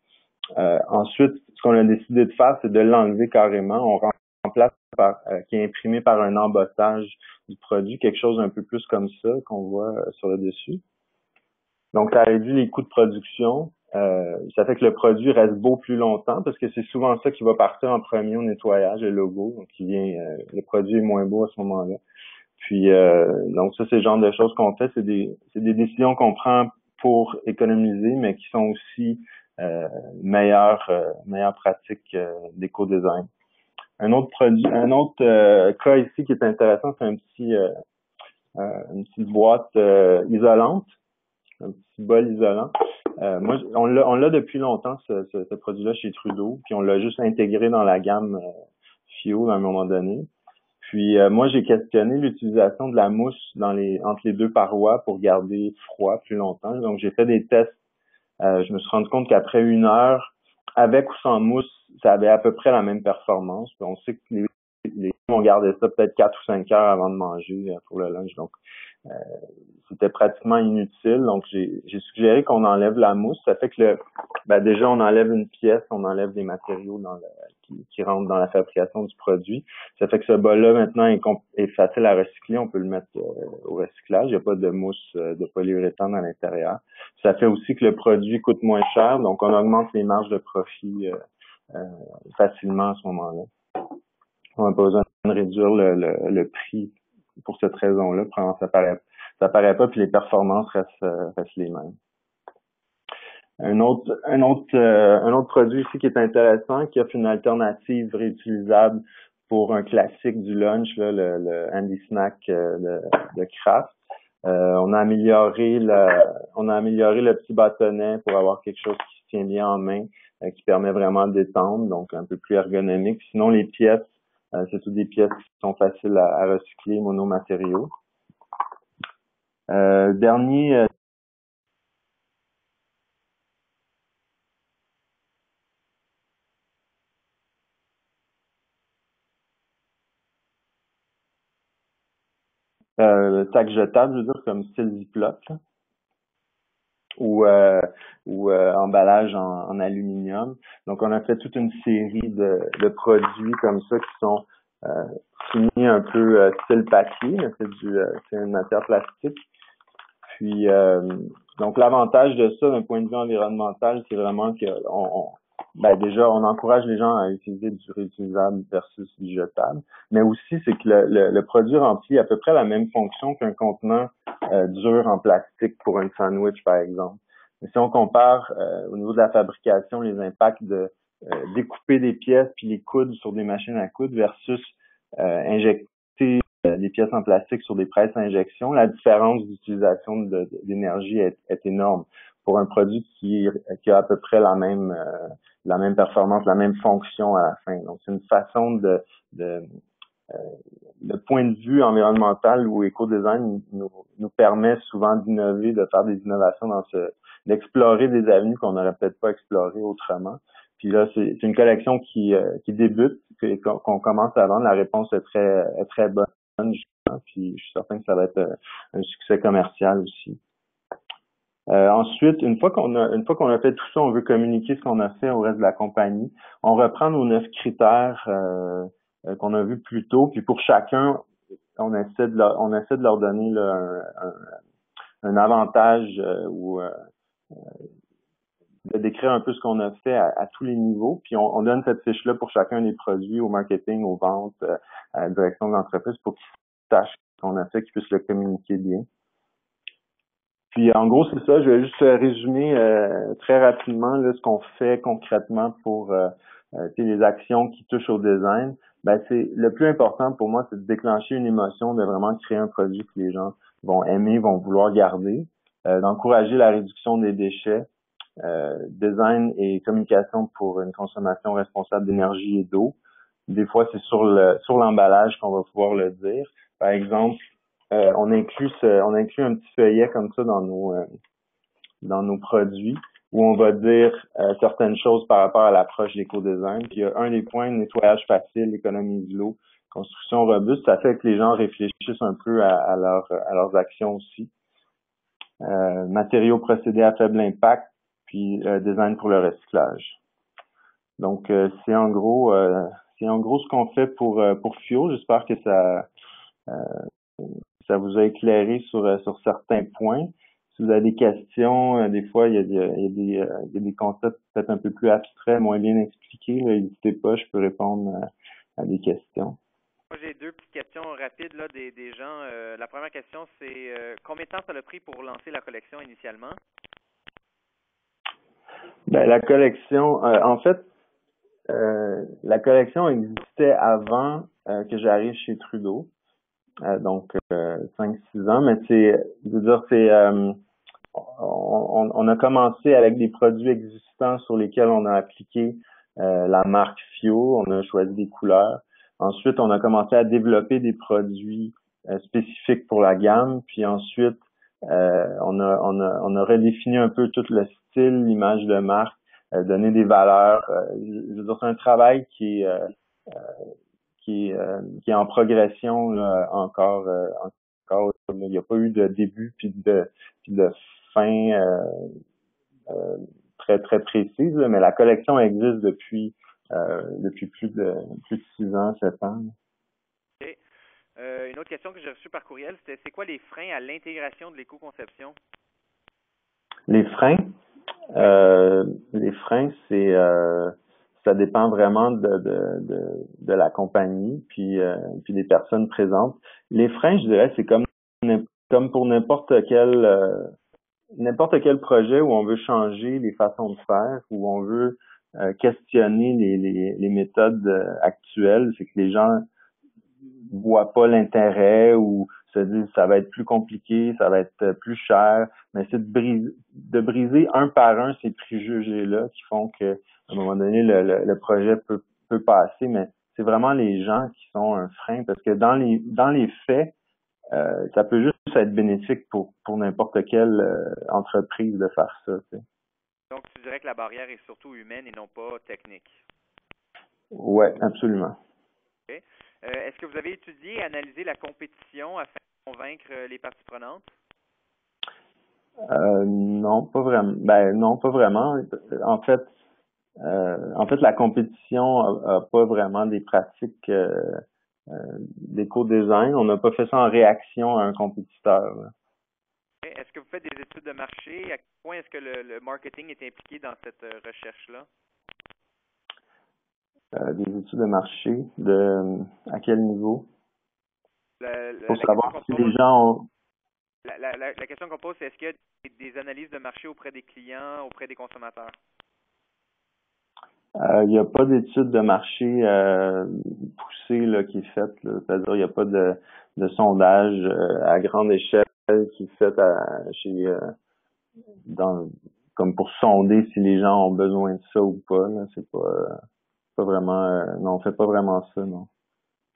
ensuite, ce qu'on a décidé de faire, c'est de l'enlever carrément. On remplace qui est imprimé par un embossage du produit, quelque chose un peu plus comme ça qu'on voit sur le dessus. Donc, ça réduit les coûts de production. Ça fait que le produit reste beau plus longtemps parce que c'est souvent ça qui va partir en premier au nettoyage, le logo. Donc, le produit est moins beau à ce moment-là. Puis, donc ça, c'est le genre de choses qu'on fait. C'est des décisions qu'on prend pour économiser, mais qui sont aussi meilleures pratiques d'éco-design. Un autre cas ici qui est intéressant, c'est une petite boîte isolante un petit bol isolant. Moi, on l'a depuis longtemps, ce produit-là chez Trudeau, puis on l'a juste intégré dans la gamme Fio à un moment donné. Puis moi, j'ai questionné l'utilisation de la mousse entre les deux parois pour garder froid plus longtemps. Donc, j'ai fait des tests. Je me suis rendu compte qu'après 1 heure, avec ou sans mousse, ça avait à peu près la même performance. Puis on sait que les on gardait ça peut-être 4 ou 5 heures avant de manger pour le lunch. Donc, c'était pratiquement inutile. Donc, j'ai suggéré qu'on enlève la mousse. Ça fait que déjà, on enlève une pièce, on enlève des matériaux qui rentrent dans la fabrication du produit. Ça fait que ce bol-là, maintenant, est facile à recycler. On peut le mettre au recyclage. Il n'y a pas de mousse de polyuréthane à l'intérieur. Ça fait aussi que le produit coûte moins cher. Donc, on augmente les marges de profit facilement à ce moment-là. On n'a pas besoin de réduire le prix pour cette raison-là. Ça paraît pas, puis les performances restent les mêmes. Un autre produit ici qui est intéressant, qui offre une alternative réutilisable pour un classique du lunch, là, le Handy Snack de Kraft. On a amélioré le petit bâtonnet pour avoir quelque chose qui se tient bien en main, qui permet vraiment de détendre, donc un peu plus ergonomique. Sinon, les pièces, c'est toutes des pièces qui sont faciles à recycler, monomatériaux. Dernier sac jetable, je veux dire, comme style Ziploc, là, ou emballage en aluminium. Donc, on a fait toute une série de produits comme ça qui sont finis un peu style papier, mais c'est une matière plastique. Puis, donc, l'avantage de ça, d'un point de vue environnemental, c'est vraiment que déjà, on encourage les gens à utiliser du réutilisable versus du jetable. Mais aussi, c'est que le produit remplit à peu près la même fonction qu'un contenant dur en plastique pour un sandwich, par exemple. Mais si on compare au niveau de la fabrication, les impacts de découper des pièces puis les coudre sur des machines à coudre versus injecter des pièces en plastique sur des presses à injection, la différence d'utilisation d'énergie est énorme pour un produit qui a à peu près la même performance, la même fonction à la fin. Donc, c'est une façon le point de vue environnemental ou éco-design nous permet souvent d'innover, de faire des innovations d'explorer des avenues qu'on n'aurait peut-être pas explorées autrement. Puis là, c'est une collection qui débute, qu'on commence à vendre. La réponse est très bonne, justement, puis je suis certain que ça va être un succès commercial aussi. Ensuite, une fois qu'on a fait tout ça, on veut communiquer ce qu'on a fait au reste de la compagnie. On reprend nos 9 critères qu'on a vus plus tôt, puis pour chacun, on essaie de leur donner là, un avantage ou de décrire un peu ce qu'on a fait à tous les niveaux. Puis on donne cette fiche-là pour chacun des produits, au marketing, aux ventes, à la direction de l'entreprise pour qu'ils sachent ce qu'on a fait, qu'ils puissent le communiquer bien. Puis en gros, c'est ça. Je vais juste résumer très rapidement là, ce qu'on fait concrètement pour les actions qui touchent au design. C'est le plus important pour moi, c'est de déclencher une émotion, de vraiment créer un produit que les gens vont aimer, vont vouloir garder, d'encourager la réduction des déchets, design et communication pour une consommation responsable d'énergie et d'eau. Des fois, c'est sur l'emballage qu'on va pouvoir le dire. Par exemple, on inclut un petit feuillet comme ça dans nos produits où on va dire certaines choses par rapport à l'approche d'éco-design. Puis il y a un des points, nettoyage facile, économie de l'eau, construction robuste, ça fait que les gens réfléchissent un peu à leurs actions aussi. Matériaux procédés à faible impact, puis design pour le recyclage. Donc c'est en gros ce qu'on fait pour Fio. J'espère que ça vous a éclairé sur certains points. Si vous avez des questions, des fois il y a des concepts peut-être un peu plus abstraits, moins bien expliqués, n'hésitez pas, je peux répondre à des questions. Moi, j'ai 2 petites questions rapides là des gens. La première question, c'est combien de temps ça a pris pour lancer la collection initialement? La collection, en fait, la collection existait avant que j'arrive chez Trudeau. Donc 5-6 ans, mais c'est on a commencé avec des produits existants sur lesquels on a appliqué la marque Fio, on a choisi des couleurs. Ensuite, on a commencé à développer des produits spécifiques pour la gamme, puis ensuite, on a redéfini un peu tout le style, l'image de marque, donner des valeurs. Je veux dire, c'est un travail qui est en progression là, encore. Il n'y a pas eu de début puis de fin très très précise, là, mais la collection existe depuis plus de 6 ans, 7 ans. OK. Une autre question que j'ai reçue par courriel, c'était c'est quoi les freins à l'intégration de l'éco-conception? Les freins, c'est ça dépend vraiment de la compagnie puis des personnes présentes. Les freins, je dirais, c'est comme pour n'importe quel projet où on veut changer les façons de faire, où on veut questionner les méthodes actuelles, c'est que les gens voient pas l'intérêt ou se disent ça va être plus compliqué, ça va être plus cher, mais c'est de briser un par un ces préjugés-là qui font que à un moment donné le projet peut passer, mais c'est vraiment les gens qui sont un frein parce que dans les faits, ça peut juste être bénéfique pour n'importe quelle entreprise de faire ça. Tu sais. Donc, tu dirais que la barrière est surtout humaine et non pas technique. Ouais, absolument. OK. Est-ce que vous avez étudié et analysé la compétition afin de convaincre les parties prenantes? Non, pas vraiment. Ben non, pas vraiment. En fait, la compétition a pas vraiment des pratiques d'éco-design. On n'a pas fait ça en réaction à un compétiteur. Là. Okay. Est-ce que vous faites des études de marché? À quel point est-ce que le marketing est impliqué dans cette recherche-là? Des études de marché, à quel niveau? Pour La savoir question si qu'on les pose, gens ont... la question qu'on pose, c'est est-ce qu'il y a des analyses de marché auprès des clients, auprès des consommateurs? Il n'y a pas d'étude de marché poussée là, qui est faite. Là. C'est-à-dire il n'y a pas de sondage à grande échelle qui est fait comme pour sonder si les gens ont besoin de ça ou pas. Là. C'est pas vraiment non, on fait pas vraiment ça, non.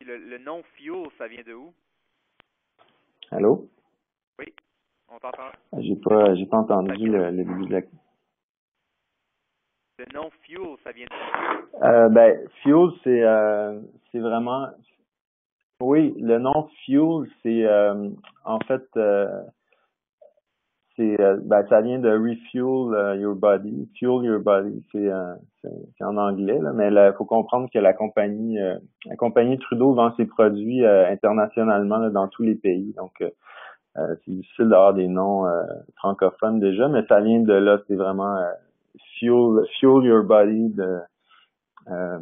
Le nom fuel, ça vient de où? Allô? Oui, on t'entend. J'ai pas entendu le début de la... Le nom fuel, ça vient de où? Ben, fuel, c'est vraiment... Oui, le nom fuel, c'est en fait ça vient de refuel your body, fuel your body, c'est en anglais là, mais il faut comprendre que la compagnie Trudeau vend ses produits internationalement là, dans tous les pays, donc c'est difficile d'avoir des noms francophones déjà, mais ça vient de là, c'est vraiment fuel your body euh,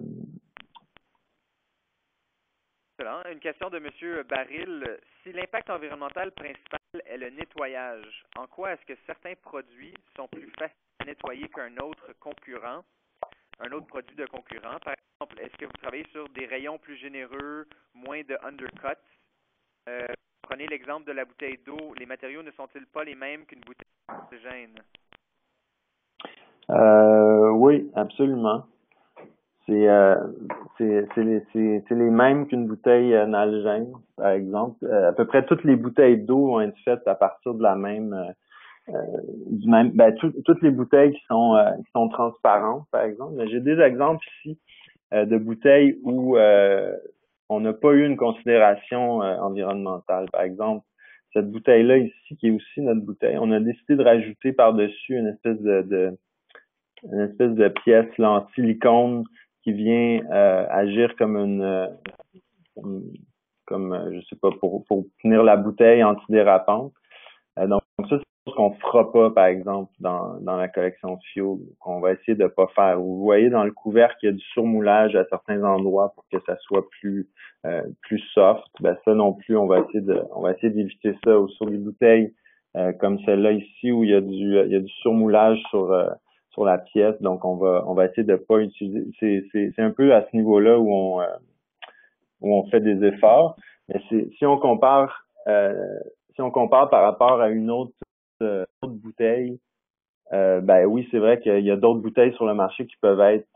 Excellent. Une question de M. Baril. Si l'impact environnemental principal est le nettoyage, en quoi est-ce que certains produits sont plus faciles à nettoyer qu'un autre concurrent, un autre produit de concurrent? Par exemple, est-ce que vous travaillez sur des rayons plus généreux, moins de undercut? Prenez l'exemple de la bouteille d'eau. Les matériaux ne sont-ils pas les mêmes qu'une bouteille d'oxygène? Oui, absolument. C'est les mêmes qu'une bouteille Nalgene, par exemple. À peu près toutes les bouteilles d'eau vont être faites à partir de la même du même toutes les bouteilles qui sont transparentes, par exemple. Mais j'ai des exemples ici de bouteilles où on n'a pas eu une considération environnementale. Par exemple, cette bouteille-là ici, qui est aussi notre bouteille, on a décidé de rajouter par-dessus une espèce de pièce là, en silicone qui vient agir comme je sais pas, pour tenir la bouteille antidérapante. Donc ça, c'est ce qu'on fera pas, par exemple, dans la collection Fuel, qu'on va essayer de pas faire. Vous voyez dans le couvercle, il y a du surmoulage à certains endroits pour que ça soit plus soft. Ben ça non plus, on va essayer d'éviter ça. Ou sur les bouteilles comme celle-là ici, où il y a du surmoulage sur la pièce. Donc on va essayer de pas utiliser. C'est un peu à ce niveau-là où on fait des efforts. Mais si on compare par rapport à une autre d'autres bouteilles, ben oui, c'est vrai qu'il y a d'autres bouteilles sur le marché qui peuvent être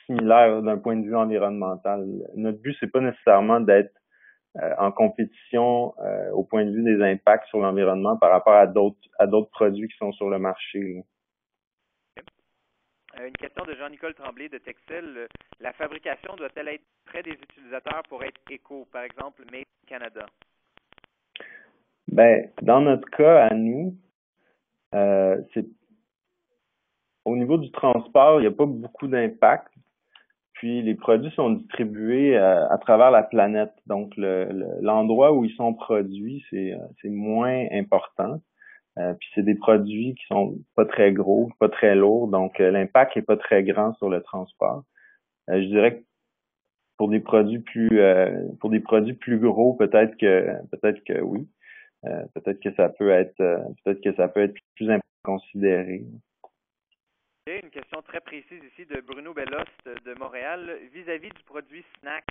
similaires d'un point de vue environnemental. Notre but, c'est pas nécessairement d'être en compétition au point de vue des impacts sur l'environnement par rapport à d'autres produits qui sont sur le marché, là. Une question de Jean-Nicole Tremblay de Texel. La fabrication doit-elle être près des utilisateurs pour être éco, par exemple, Made in Canada? Ben, dans notre cas, à nous, c'est au niveau du transport, il n'y a pas beaucoup d'impact. Puis les produits sont distribués à travers la planète. Donc l'endroit où ils sont produits, c'est moins important. Puis c'est des produits qui sont pas très gros, pas très lourds, donc l'impact est pas très grand sur le transport. Je dirais que pour des produits plus gros, peut-être que oui. Peut-être que ça peut être plus considéré. Et une question très précise ici de Bruno Bellost de Montréal. Vis-à-vis du produit snack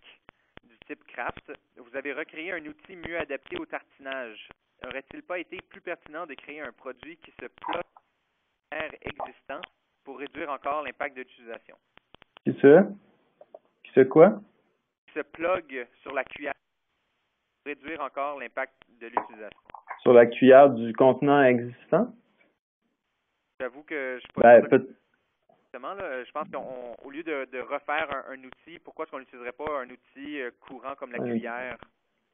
du type craft, vous avez recréé un outil mieux adapté au tartinage. Aurait-il pas été plus pertinent de créer un produit qui se plug à l'air existant pour réduire encore l'impact de l'utilisation? Qui se quoi? Qui se plug sur la cuillère pour réduire encore l'impact de l'utilisation. Sur la cuillère du contenant existant? J'avoue que je suis pas sûr. Là, je pense qu'au lieu de refaire un outil, pourquoi est-ce qu'on n'utiliserait pas un outil courant comme la cuillère?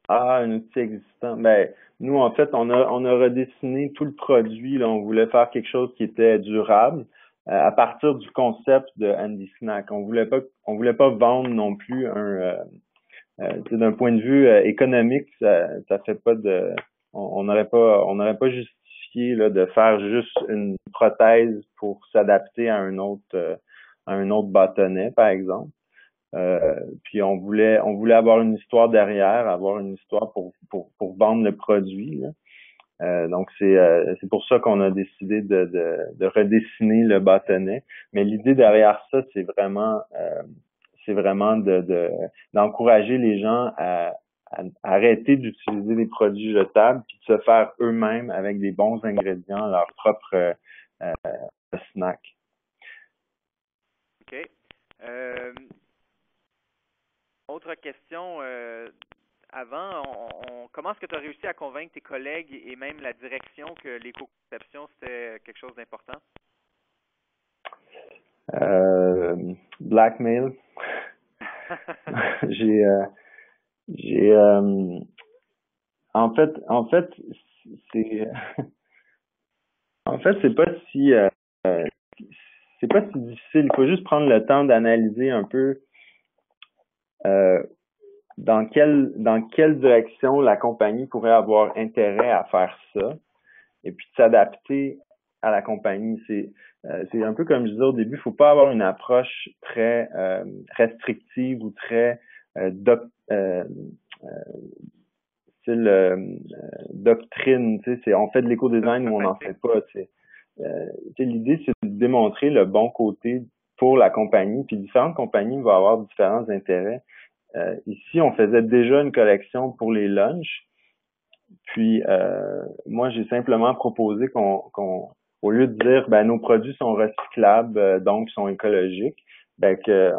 Ah, un outil existant. Ben, nous, en fait, on a redessiné tout le produit, là. On voulait faire quelque chose qui était durable, à partir du concept de Handy Snack. On voulait pas vendre non plus d'un point de vue économique, ça fait pas on n'aurait pas justifié, là, de faire juste une prothèse pour s'adapter à un autre bâtonnet, par exemple. Puis on voulait avoir une histoire derrière, avoir une histoire pour vendre le produit, là. Donc c'est pour ça qu'on a décidé de redessiner le bâtonnet. Mais l'idée derrière ça, c'est vraiment d'encourager les gens à arrêter d'utiliser des produits jetables puis de se faire eux-mêmes avec des bons ingrédients leur propre snack. OK. Autre question avant, comment est-ce que tu as réussi à convaincre tes collègues et même la direction que l'éco-conception, c'était quelque chose d'important? Blackmail. En fait, c'est c'est pas si difficile. Il faut juste prendre le temps d'analyser un peu dans quelle direction la compagnie pourrait avoir intérêt à faire ça, et puis de s'adapter à la compagnie. C'est un peu comme je disais au début, il faut pas avoir une approche très restrictive ou très doctrine. Tu sais, on fait de l'éco-design ou on n'en fait pas. Tu sais, l'idée, c'est de démontrer le bon côté pour la compagnie, puis différentes compagnies vont avoir différents intérêts. Ici, on faisait déjà une collection pour les lunchs, puis moi, j'ai simplement proposé qu'on au lieu de dire ben nos produits sont recyclables, donc sont écologiques, ben que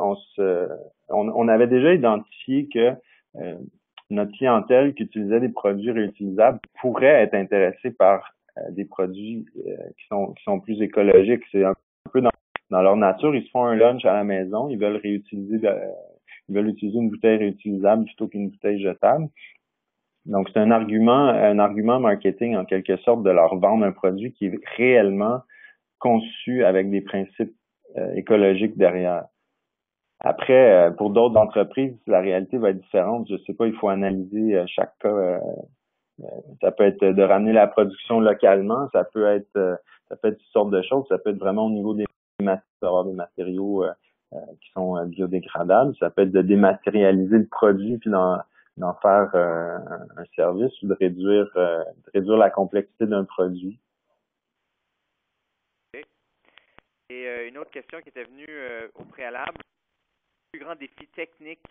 on avait déjà identifié que notre clientèle qui utilisait des produits réutilisables pourrait être intéressée par des produits qui sont plus écologiques. C'est un peu dans leur nature, ils se font un lunch à la maison, ils veulent utiliser une bouteille réutilisable plutôt qu'une bouteille jetable. Donc c'est un argument marketing en quelque sorte de leur vendre un produit qui est réellement conçu avec des principes écologiques derrière. Après, pour d'autres entreprises, la réalité va être différente. Je sais pas, il faut analyser chaque cas. Ça peut être de ramener la production localement, ça peut être toutes sortes de choses. Ça peut être vraiment au niveau des matériaux, avoir des matériaux qui sont biodégradables. Ça peut être de dématérialiser le produit puis d'en faire un service ou de réduire la complexité d'un produit. Okay. Et une autre question qui était venue au préalable, le plus grand défi technique?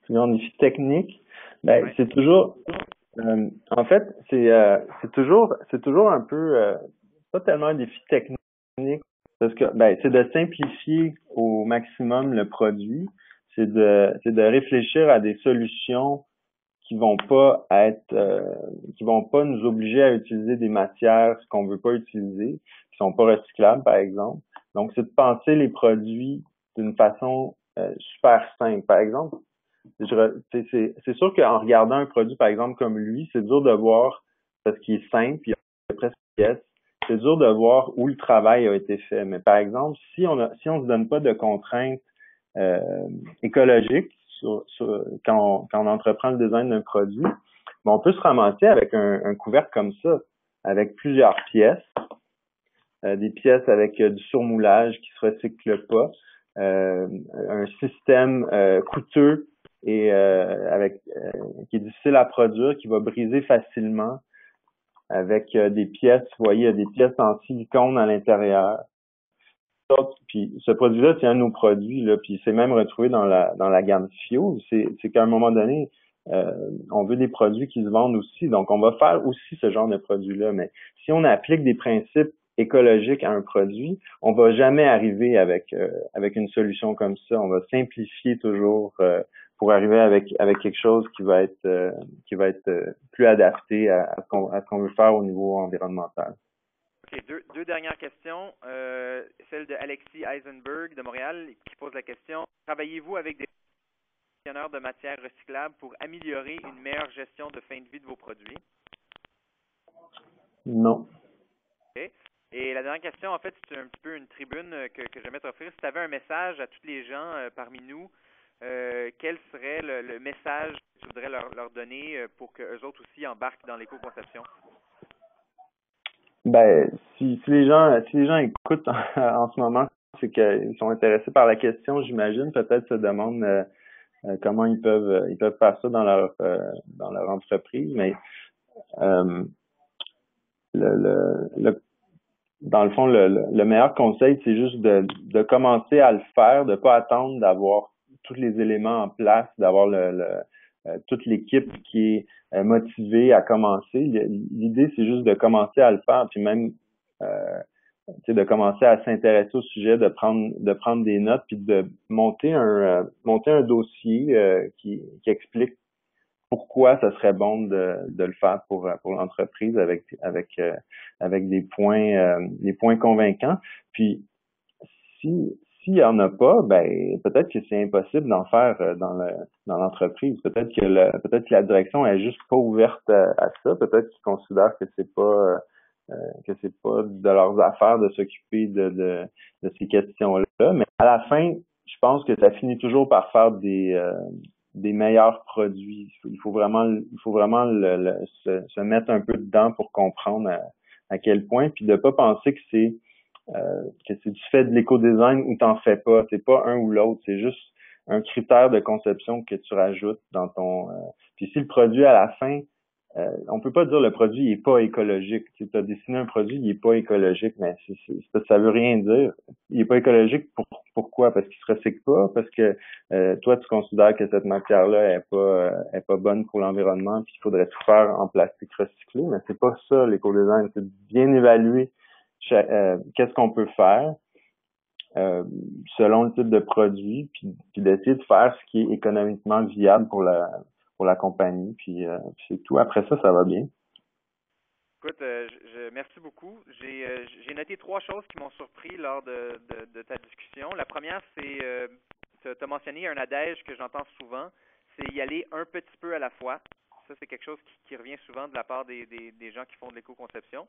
Le plus grand défi technique, ben, ouais. c'est toujours En fait, c'est toujours un peu pas tellement un défi technique parce que ben c'est de simplifier au maximum le produit, c'est de réfléchir à des solutions qui vont pas être qui vont pas nous obliger à utiliser des matières qu'on veut pas utiliser, qui sont pas recyclables par exemple. Donc c'est de penser les produits d'une façon super simple. Par exemple, c'est sûr qu'en regardant un produit, par exemple, comme lui, c'est dur de voir, parce qu'il est simple, il y a presque des pièces, c'est dur de voir où le travail a été fait. Mais par exemple, si on se donne pas de contraintes euh, écologiques quand on entreprend le design d'un produit, ben, on peut se ramasser avec un couvercle comme ça, avec plusieurs pièces, des pièces avec du surmoulage qui se recycle pas, un système coûteux et qui est difficile à produire, qui va briser facilement avec des pièces, vous voyez, il y a des pièces en silicone à l'intérieur. Puis ce produit-là, c'est un de nos produits, là, puis c'est même retrouvé dans la gamme Fio. C'est qu'à un moment donné, on veut des produits qui se vendent aussi. Donc, on va faire aussi ce genre de produit-là. Mais si on applique des principes écologiques à un produit, on va jamais arriver avec une solution comme ça. On va simplifier toujours pour arriver avec quelque chose qui va être plus adapté à ce qu'on veut faire au niveau environnemental. OK, deux dernières questions. Celle de Alexis Eisenberg de Montréal qui pose la question: travaillez-vous avec des gestionnaires de matières recyclables pour améliorer une meilleure gestion de fin de vie de vos produits? Non. OK. Et la dernière question, en fait, c'est un petit peu une tribune que j'aimerais t'offrir. Si tu avais un message à tous les gens parmi nous, quel serait le message que tu voudrais leur donner pour qu'eux autres aussi embarquent dans l'éco-conception? Ben, si les gens écoutent en ce moment, c'est qu'ils sont intéressés par la question, j'imagine, peut-être se demandent comment ils peuvent faire ça dans leur entreprise, mais euh, dans le fond, le meilleur conseil, c'est juste de commencer à le faire, de pas attendre d'avoir tous les éléments en place, d'avoir toute l'équipe qui est motivée à commencer. L'idée, c'est juste de commencer à le faire, puis même de commencer à s'intéresser au sujet, de prendre des notes, puis de monter un dossier qui explique pourquoi ça serait bon de le faire pour l'entreprise avec des points convaincants. Puis s'il y en a pas, ben peut-être que c'est impossible d'en faire dans l'entreprise. Peut-être que la direction est juste pas ouverte à ça. Peut-être qu'ils considèrent que c'est pas de leurs affaires de s'occuper de ces questions-là. Mais à la fin, je pense que ça finit toujours par faire des meilleurs produits. Il faut vraiment se mettre un peu dedans pour comprendre à quel point, puis de pas penser que c'est du fait de l'éco-design ou t'en fais pas. C'est pas un ou l'autre, c'est juste un critère de conception que tu rajoutes dans ton. Puis si le produit à la fin, on peut pas dire le produit il est pas écologique. Tu as dessiné un produit, il est pas écologique, mais ça veut rien dire. Il est pas écologique pourquoi? Parce qu'il se recycle pas, parce que toi tu considères que cette matière-là est pas bonne pour l'environnement, puis il faudrait tout faire en plastique recyclé, mais c'est pas ça l'éco-design, c'est de bien évaluer qu'est-ce qu'on peut faire selon le type de produit, puis d'essayer de faire ce qui est économiquement viable pour la compagnie, puis c'est tout. Après ça, ça va bien. Écoute, merci beaucoup. J'ai noté trois choses qui m'ont surpris lors de ta discussion. La première, c'est, tu as mentionné un adage que j'entends souvent, c'est y aller un petit peu à la fois. Ça, c'est quelque chose qui revient souvent de la part des gens qui font de l'éco-conception.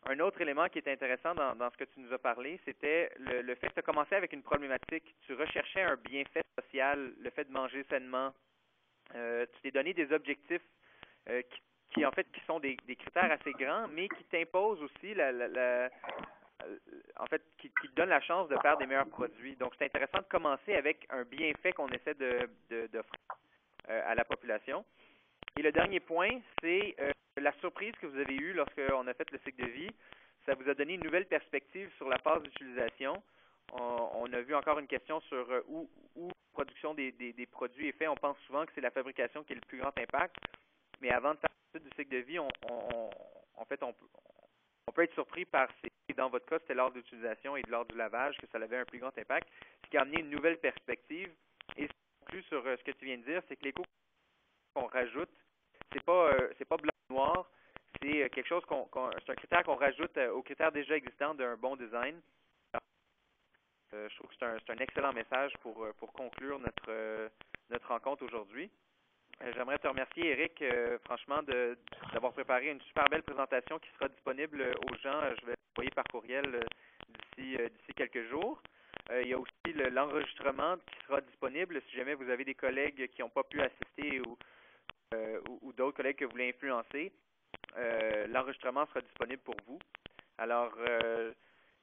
Un autre élément qui est intéressant dans ce que tu nous as parlé, c'était le fait que tu as commencé avec une problématique. Tu recherchais un bienfait social, le fait de manger sainement. Tu t'es donné des objectifs qui en fait qui sont des critères assez grands, mais qui t'imposent aussi en fait qui te donnent la chance de faire des meilleurs produits. Donc c'est intéressant de commencer avec un bienfait qu'on essaie d'offrir à la population. Et le dernier point, c'est la surprise que vous avez eue lorsqu'on a fait le cycle de vie. Ça vous a donné une nouvelle perspective sur la phase d'utilisation. On a vu encore une question sur où la production des produits est faite. On pense souvent que c'est la fabrication qui a le plus grand impact. Mais avant de faire du cycle de vie, en fait, on peut être surpris par dans votre cas, c'était lors de l'utilisation et lors du lavage que ça avait un plus grand impact, ce qui a amené une nouvelle perspective. Et ce qui conclut sur ce que tu viens de dire, c'est que l'éco qu'on rajoute, c'est pas blanc ou noir, c'est quelque chose c'est un critère qu'on rajoute aux critères déjà existants d'un bon design. Je trouve que c'est un excellent message pour conclure notre rencontre aujourd'hui. J'aimerais te remercier, Eric, franchement, d'avoir préparé une super belle présentation qui sera disponible aux gens. Je vais l'envoyer par courriel d'ici quelques jours. Il y a aussi l'enregistrement qui sera disponible si jamais vous avez des collègues qui n'ont pas pu assister ou d'autres collègues que vous voulez influencer. L'enregistrement sera disponible pour vous. Alors,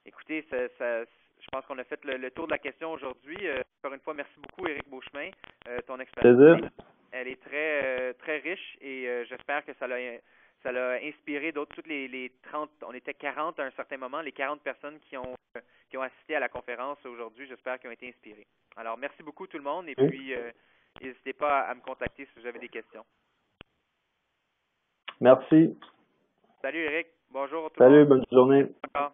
écoutez, je pense qu'on a fait le tour de la question aujourd'hui. Encore une fois, merci beaucoup, Éric Beauchemin. Ton expertise, elle est très riche et j'espère que ça l'a inspiré d'autres. Toutes les 30, on était 40 à un certain moment, les 40 personnes qui ont assisté à la conférence aujourd'hui, j'espère qu'ils ont été inspirées. Alors, merci beaucoup tout le monde et puis n'hésitez pas à me contacter si vous avez des questions. Merci. Salut, Éric. Bonjour. Salut, bonne journée. Encore.